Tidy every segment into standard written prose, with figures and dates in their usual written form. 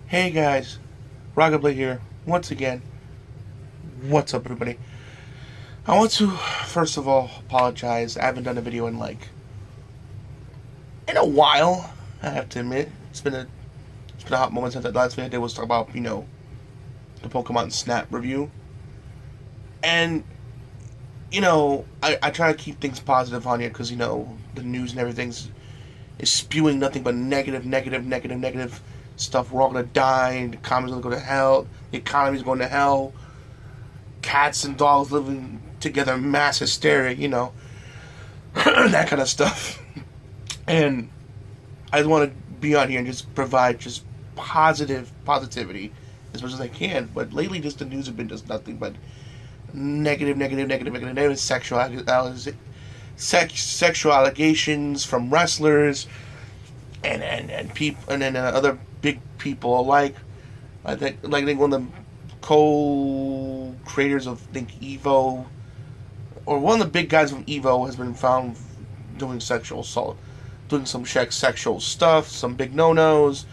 Hey guys, Rockingtheblade here, once again. What's up everybody? I want to, first of all, apologize. I haven't done a video in a while, I have to admit. It's been a hot moment since the last video I did was talk about, the Pokemon Snap review. And, I try to keep things positive on here because, the news and everything is spewing nothing but negative stuff. We're all gonna die, the economy's gonna go to hell, the economy's going to hell, cats and dogs living together, mass hysteria, that kind of stuff. And I just want to be on here and just provide just positivity as much as I can. But lately, just the news have been just nothing but negative sexual allegations from wrestlers and people, and then other big people alike. I think one of the co-creators of Evo, or one of the big guys from Evo, has been found doing sexual assault, doing some sexual stuff, some big no-nos,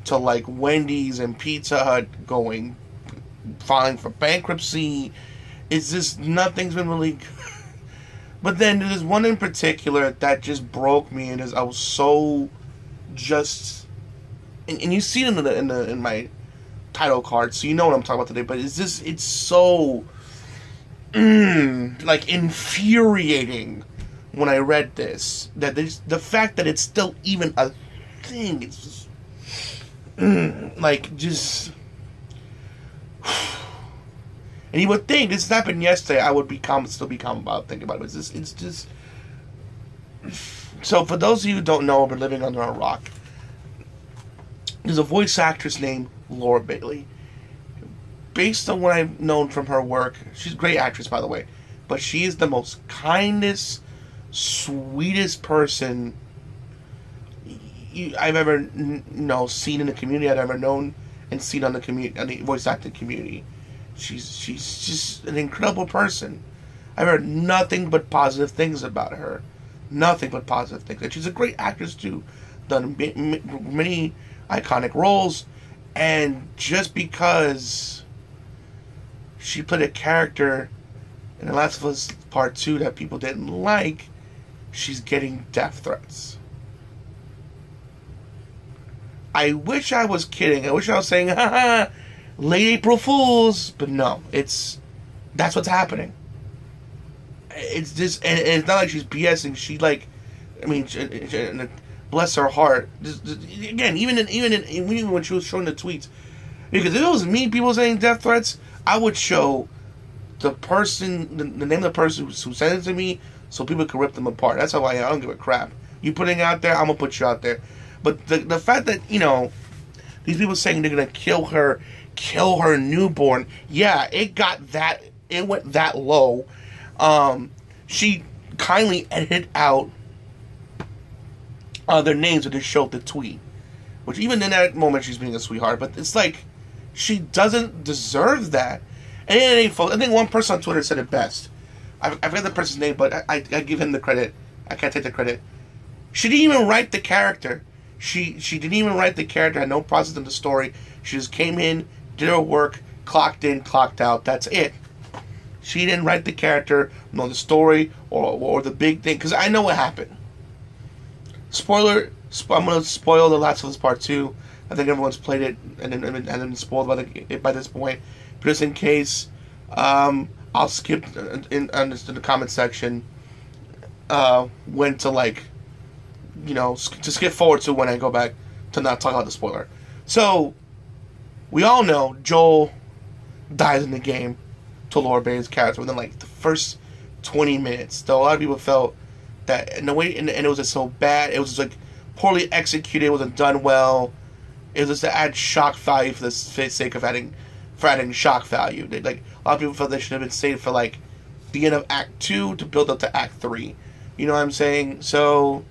to like Wendy's and Pizza Hut filing for bankruptcy. It's just nothing's been really good. But then there's one in particular that just broke me, and I was so just, and you see it in my title card, so you know what I'm talking about today. But it's so like infuriating when I read this, that the fact that it's still even a thing. It's just like just. And you would think this happened yesterday, I would still be calm about thinking about it. It's just. So for those of you who don't know, or living under a rock, there's a voice actress named Laura Bailey. Based on what I've known from her work, she's a great actress, by the way, but she is the most kindest, sweetest person I've ever seen in the community. I've ever known and seen on the voice acting community. She's just an incredible person. I've heard nothing but positive things about her. Nothing but positive things. And she's a great actress too. Done many iconic roles. And just because she played a character in The Last of Us Part 2 that people didn't like, she's getting death threats. I wish I was kidding. I wish I was saying, haha, late April Fools. But no, that's what's happening. It's just, and it's not like she's BSing. She bless her heart. Again, even when she was showing the tweets, because if it was me, people saying death threats, I would show the person, the name of the person who sent it to me, so people could rip them apart. That's how I don't give a crap. You putting it out there, I'm gonna put you out there. But the fact that these people saying they're gonna kill her newborn, yeah, it went that low. She kindly edited out their names when they showed the tweet, which even in that moment she's being a sweetheart, but it's like she doesn't deserve that. And it ain't false. I think one person on Twitter said it best. I forget the person's name, but I give him the credit. I can't take the credit. She didn't even write the character. She didn't even write the character. Had no process in the story. She just came in, did her work, clocked in, clocked out. That's it. She didn't write the character, know the story, or the big thing. Because I know what happened. Spoiler. I'm going to spoil The Last of Us Part 2. I think everyone's played it and then spoiled by this point. But just in case, I'll skip in the comment section when to to skip forward to when I go back to not talk about the spoiler. So, we all know Joel dies in the game to Laura Bailey's character within the first 20 minutes. Though a lot of people felt that in the way, and it was just so bad. It was just poorly executed. It wasn't done well. It was just to add shock value for the sake of adding shock value. A lot of people felt they should have been saved for the end of Act 2 to build up to Act 3. You know what I'm saying? So,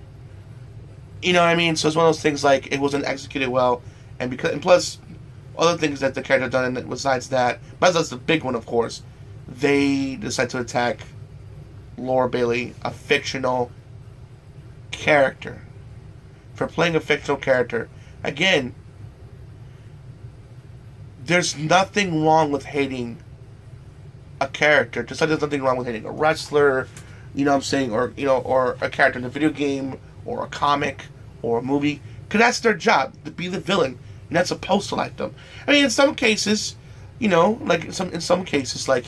you know what I mean? So it's one of those things it wasn't executed well, and plus other things that the character done. And besides that, but that's the big one, of course. They decide to attack Laura Bailey, a fictional character, for playing a fictional character. Again, there's nothing wrong with hating a character. Just like there's nothing wrong with hating a wrestler, you know what I'm saying, or or a character in a video game, or a comic, or a movie, because that's their job, to be the villain. You're not supposed to like them. I mean, in some cases, like in some cases, like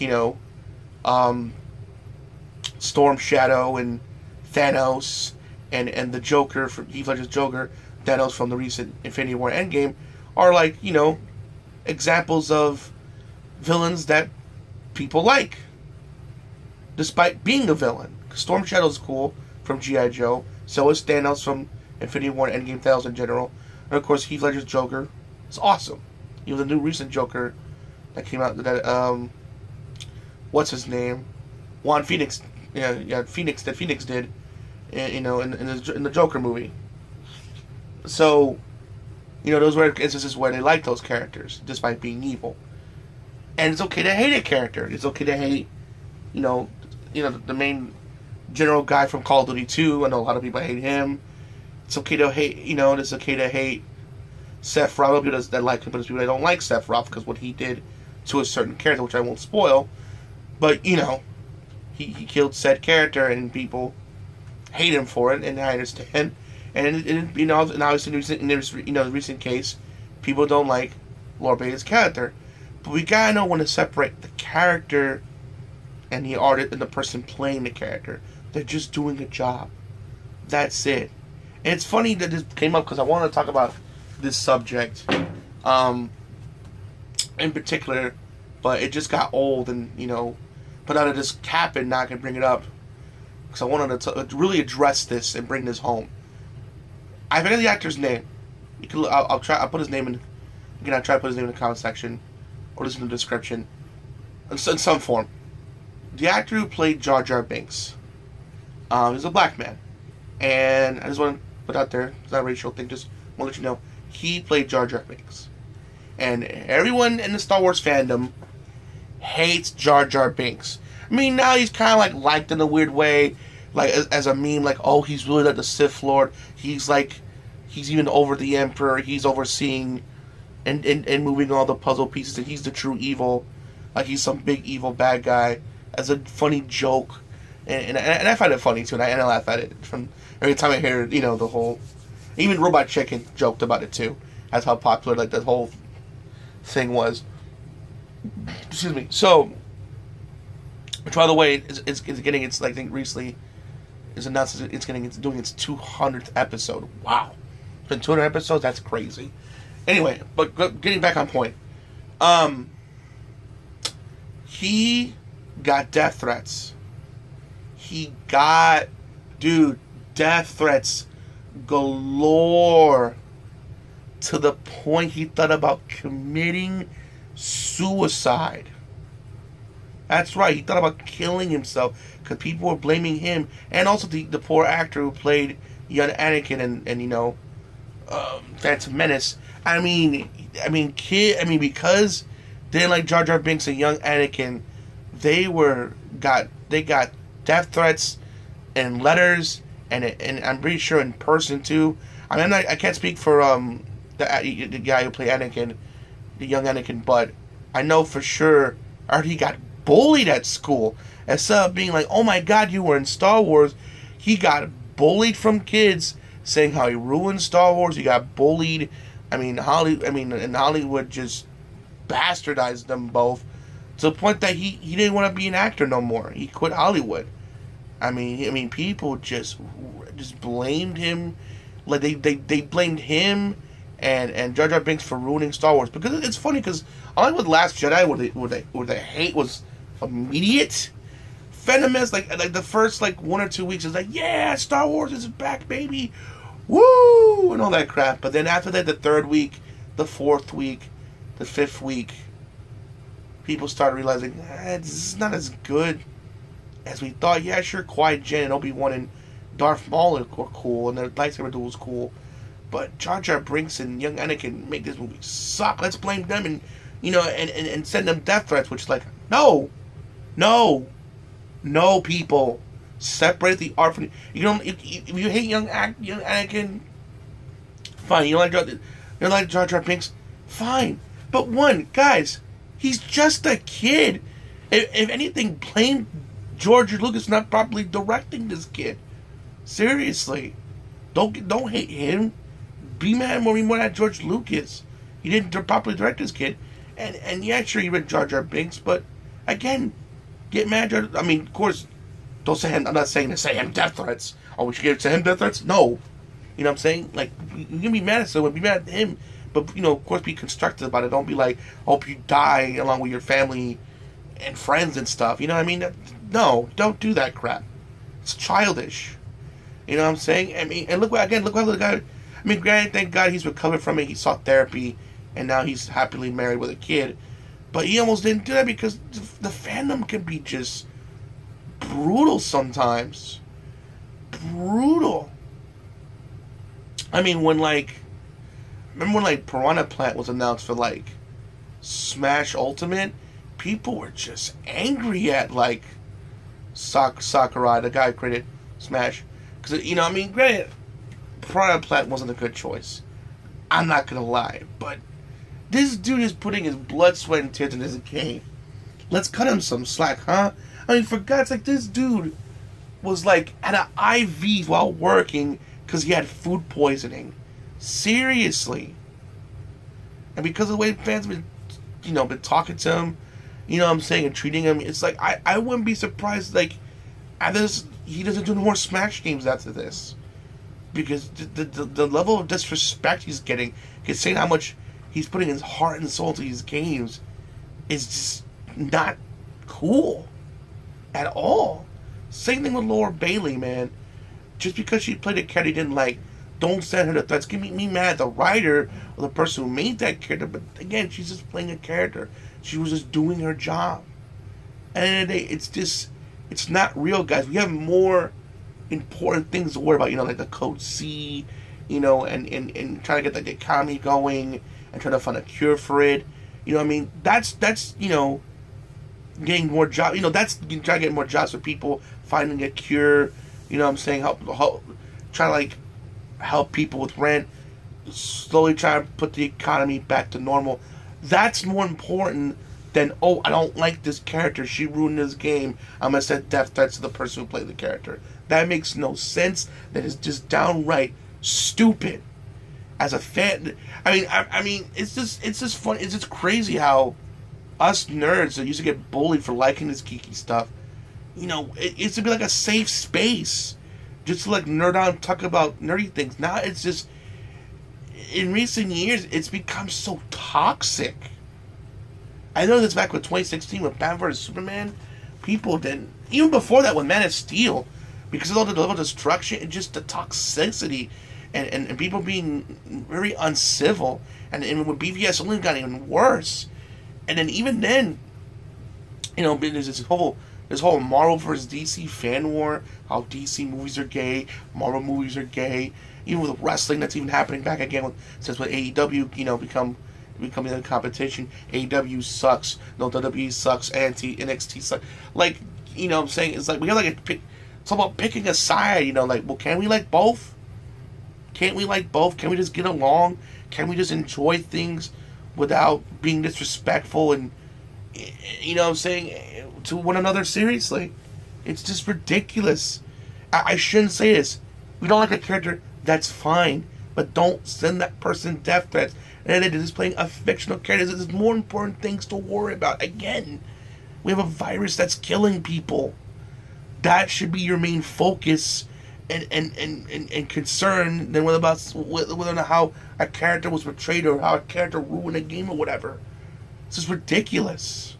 Storm Shadow and Thanos and the Joker from Heath Ledger's Joker, Thanos from the recent Infinity War Endgame, are like examples of villains that people like, despite being a villain. Storm Shadow's cool from G.I. Joe. So is Thanos from Infinity War and Endgame, Thanos in general. And of course, Heath Ledger's Joker is awesome. Even the new recent Joker that came out, that what's his name? Juan Phoenix. Phoenix did, in the Joker movie. So, those were instances where they like those characters, despite being evil. And it's okay to hate a character. It's okay to hate, the main general guy from Call of Duty 2. I know a lot of people hate him. It's okay to hate, it's okay to hate Seth Rogen, people that like him, but there's people that don't like Seth Rogen because what he did to a certain character, which I won't spoil. But, he killed said character, and people hate him for it, and I understand. And obviously, in the recent case, people don't like Lord Bailey's character. But we gotta know when to separate the character and the artist and the person playing the character. They're just doing a job. That's it. And it's funny that this came up because I want to talk about this subject in particular, but it just got old, and but out of this happened, now I can bring it up because I wanted to really address this and bring this home. I forget the actor's name. I'll put his name in. Again, I'll try to put his name in the comment section or listen to the description in some form. The actor who played Jar Jar Binks, he's a black man, and I just want to put out there, it's not a racial thing, just want to let you know, he played Jar Jar Binks, and everyone in the Star Wars fandom hates Jar Jar Binks. I mean, now he's kind of like liked in a weird way, like as a meme, like, oh, he's really like the Sith Lord. He's even over the Emperor. He's overseeing and moving all the puzzle pieces, and he's the true evil. Like he's some big evil bad guy. As a funny joke, and I find it funny too, and I laugh at it from every time I hear the whole. Even Robot Chicken joked about it too. That's how popular like that whole thing was. Excuse me. So, which by the way, it's getting its, like, I think recently is announced it's doing its 200th episode. Wow, it's been 200 episodes. That's crazy. Anyway, but getting back on point, he got death threats. Death threats galore, to the point he thought about committing suicide. That's right, he thought about killing himself because people were blaming him, and also the poor actor who played young Anakin and Phantom Menace. Because they didn't like Jar Jar Binks and young Anakin, they got death threats and letters, and I'm pretty sure in person too. I mean, I can't speak for the guy who played Anakin, the young Anakin, but I know for sure I heard he got bullied at school. Instead of being like, oh my god, you were in Star Wars, he got bullied from kids saying how he ruined Star Wars. He got bullied. And Hollywood just bastardized them both to the point that he didn't want to be an actor no more. He quit Hollywood. I mean, people just blamed him, like they blamed him and Jar Jar Binks for ruining Star Wars. Because it's funny, because only with Last Jedi where the hate was immediate. Phantom Menace, like the first 1 or 2 weeks is like, yeah, Star Wars is back, baby, woo, and all that crap. But then after that, the third week, the fourth week, the fifth week, people started realizing this is not as good as we thought. Yeah, sure, Qui-Gon and Obi-Wan and Darth Maul are cool, and their lightsaber duel was cool, but Jar Jar Binks and young Anakin make this movie suck. Let's blame them and send them death threats, which is like, no, people, separate the art from if you hate young Anakin, fine. You don't like Jar Jar Binks, fine. But one, guys, he's just a kid. If anything, blame George Lucas not properly directing this kid. Seriously, don't hate him. Be mad more at George Lucas. He didn't properly direct this kid. And yeah, sure, he read Jar Jar Binks, but again, get mad. I mean, of course, don't say him. I'm not saying to say him death threats. Oh, we should give to him death threats? No. You know what I'm saying? Like, you can be mad at someone, be mad at him, but, you know, of course, be constructive about it. Don't be like, hope you die along with your family and friends and stuff. You know what I mean? No, don't do that crap. It's childish. You know what I'm saying? I mean, and look how the guy. I mean, granted, thank God he's recovered from it. He sought therapy, and now he's happily married with a kid. But he almost didn't do that because the fandom can be just brutal sometimes. Brutal. I mean, remember when Piranha Plant was announced for Smash Ultimate? People were just angry at Sakurai, the guy who created Smash, because you know, I mean, granted, Piranha Plant wasn't a good choice. I'm not gonna lie, but this dude is putting his blood, sweat, and tears in this game. Let's cut him some slack, huh? I mean, for God's sake, this dude was at an IV while working because he had food poisoning. Seriously. And because of the way fans been talking to him, you know what I'm saying, and treating him, it's like, I wouldn't be surprised, he doesn't do more Smash games after this. Because the level of disrespect he's getting, considering how much he's putting his heart and soul into these games, is just not cool. At all. Same thing with Laura Bailey, man. Just because she played a character he didn't like, don't send her the threats. Give me mad at the writer or the person who made that character. But again, she's just playing a character. She was just doing her job. At the end of the day, it's not real, guys. We have more important things to worry about, like the Code C, and trying to get the economy going and trying to find a cure for it. You know what I mean? That's getting more jobs. That's trying to get more jobs for people, finding a cure. You know what I'm saying? Trying to help people with rent, slowly trying to put the economy back to normal. That's more important than, oh, I don't like this character, she ruined this game, I'm gonna send death threats to the person who played the character. That makes no sense. That is just downright stupid. As a fan, I mean, it's just fun. It's just crazy how us nerds that used to get bullied for liking this geeky stuff, it used to be like a safe space just to nerd out and talk about nerdy things. Now it's just, in recent years, it's become so toxic. I know this back with 2016 with Batman vs Superman, people didn't, even before that with Man of Steel, because of all the level of destruction and just the toxicity and people being very uncivil, and with BVS only got even worse. And then even then, there's this whole Marvel vs. DC fan war, how DC movies are gay, Marvel movies are gay, even with wrestling that's even happening back again since with AEW, becoming a competition. AEW sucks, no, WWE sucks, NXT sucks. What I'm saying, it's we have it's about picking a side, well, can we like both? Can't we like both? Can we just get along? Can we just enjoy things without being disrespectful and, what I'm saying, to one another? Seriously. It's just ridiculous. I shouldn't say this. We don't like a character, that's fine. But don't send that person death threats. And they're just playing a fictional character. There's more important things to worry about. Again, we have a virus that's killing people. That should be your main focus and concern than whether or not how a character was betrayed or how a character ruined a game or whatever. This is ridiculous.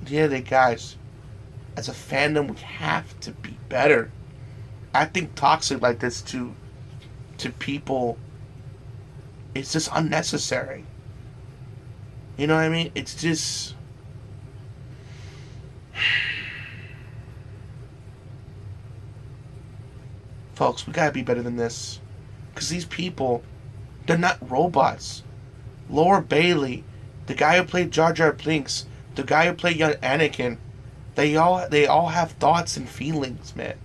Yeah, guys, as a fandom, we have to be better. Acting toxic like this to people, it's just unnecessary. You know what I mean? It's just... Folks, we gotta be better than this. Because these people, they're not robots. Laura Bailey, the guy who played Jar Jar Binks, the guy who played young Anakin, they all have thoughts and feelings, man.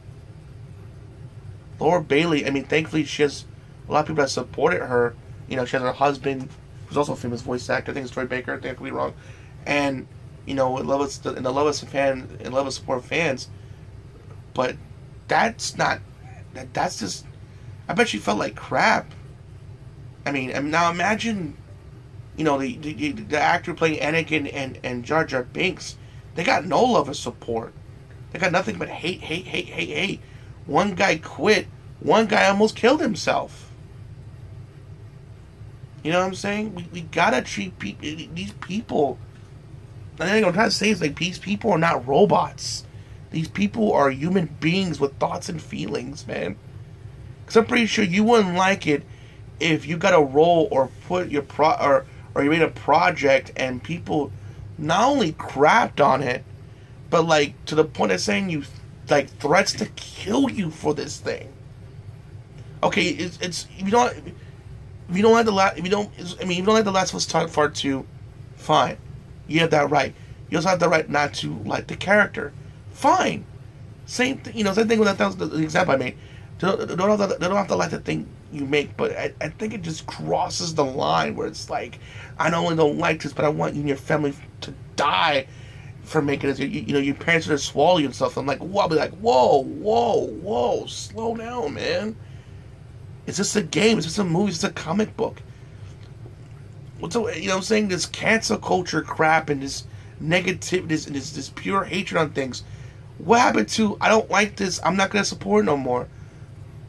Laura Bailey, I mean, thankfully she has a lot of people that supported her. You know, she has her husband, who's also a famous voice actor. I think it's Troy Baker. I think I could be wrong. And you know, in the love of support fans. But that's not. That's just. I bet she felt like crap. I mean, now imagine, you know, the actor playing Anakin and Jar Jar Binks. They got no love or support. They got nothing but hate, hate, hate, hate, hate. One guy quit. One guy almost killed himself. You know what I'm saying? We gotta treat these people. I think what I'm trying to say is, like, these people are not robots. These people are human beings with thoughts and feelings, man. Because I'm pretty sure you wouldn't like it if you got a role or put your or you made a project and people not only crapped on it, but like to the point of saying you like threats to kill you for this thing. Okay, it's if you don't like the Last of Us Part 2, fine. You have that right. You also have the right not to like the character. Fine. Same thing, you know, same thing with that was the example I made. They don't have to like the thing you make, but I think it just crosses the line where it's like, I not only don't like this, but I want you and your family to die for making this. You know, your parents are gonna swallow you and stuff. I'm like, whoa, I'll be like, whoa, slow down, man. It's just a game. It's just a movie. It's just a comic book. You know what I'm saying? This cancel culture crap and this negativity, this pure hatred on things. What happened to, I don't like this, I'm not going to support it no more.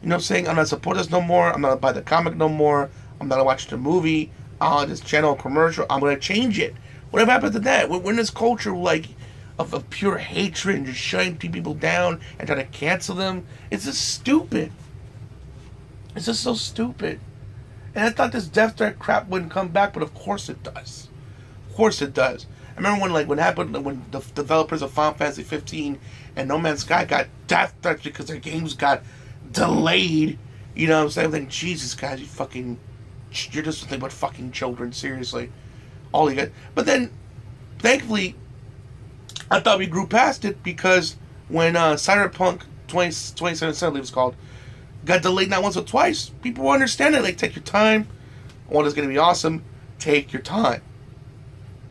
You know what I'm saying? I'm not supporting this no more. I'm not going to buy the comic no more. I'm not going to watch the movie on this channel commercial. I'm going to change it. Whatever happened to that? We're in this culture like of pure hatred and just shutting people down and trying to cancel them. It's just stupid. It's just so stupid. And I thought this death threat crap wouldn't come back, but of course it does. Of course it does. I remember when the developers of Final Fantasy 15 and No Man's Sky got death threats because their games got delayed. You know what I'm saying? I'm thinking, Jesus, guys, you're just nothing but fucking children. Seriously, all you got. But then, thankfully, I thought we grew past it because when Cyberpunk 2077, I believe it's called, got delayed not once but twice, people will understand it. Like, take your time. What is going to be awesome? Take your time.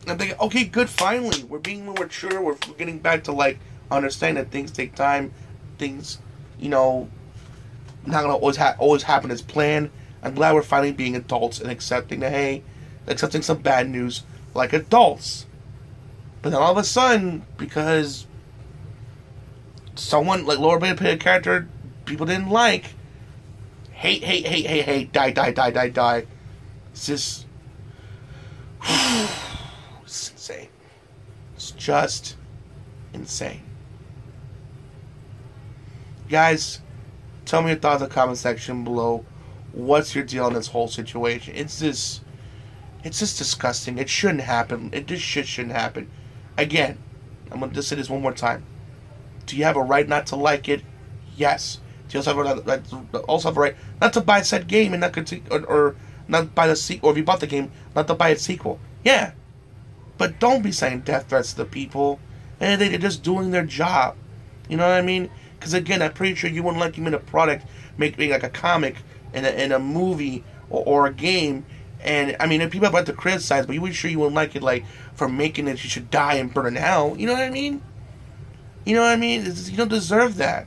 And I'm thinking, okay, good, finally. We're being more mature. We're getting back to, like, understanding that things take time. Things, you know, not going to always happen as planned. I'm glad we're finally being adults and accepting that, hey, accepting some bad news like adults. But then all of a sudden, because someone, like Laura Bailey played a character people didn't like, hate, die. It's just, it's insane. It's just insane. Guys, tell me your thoughts in the comment section below. What's your deal on this whole situation? It's just disgusting. It shouldn't happen. This shit shouldn't happen. Again, I'm going to just say this one more time. Do you have a right not to like it? Yes. Do you also have a right not to buy said game and not or not buy the sequel, or if you bought the game, not to buy its sequel? Yeah. But don't be saying death threats to the people. And they're just doing their job. You know what I mean? Because again, I'm pretty sure you wouldn't like him in a product, making like a comic and a movie or a game. And I mean, if people have right to criticize, but you would sure you wouldn't like it, like, for making it, you should die and burn in hell. You know what I mean? You know what I mean? You don't deserve that.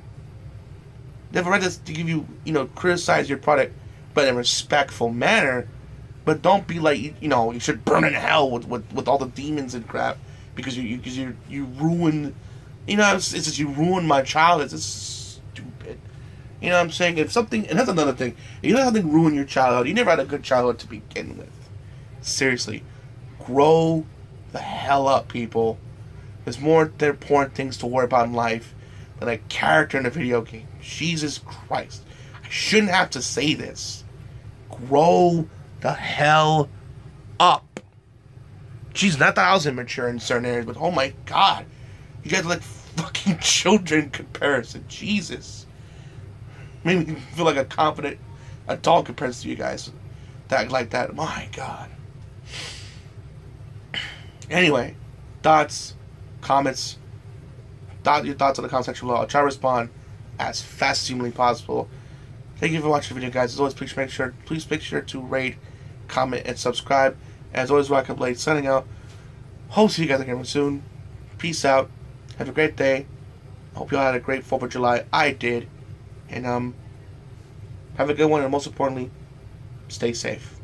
They have a right to give you, you know, criticize your product, but in a respectful manner. But don't be like, you know, you should burn in hell with all the demons and crap because you ruined, you know, it's just you ruined my childhood. It's stupid. You know what I'm saying? If something, and that's another thing, if you let something ruin your childhood, you never had a good childhood to begin with. Seriously, grow the hell up, people. There's more important things to worry about in life than a character in a video game. Jesus Christ. I shouldn't have to say this. Grow the hell up. Jeez, not that I was immature in certain areas, but oh my God. You guys are like fucking children in comparison. Jesus. Made me feel like a confident adult compared to you guys. That like that. My God. Anyway, thoughts, comments, your thoughts in the comment section below. I'll try to respond as fast as humanly possible. Thank you for watching the video, guys. As always, please make sure to rate, comment, and subscribe. As always, Rockingtheblade signing out. Hope to see you guys again soon. Peace out. Have a great day. Hope you all had a great 4th of July. I did. And have a good one, and most importantly, stay safe.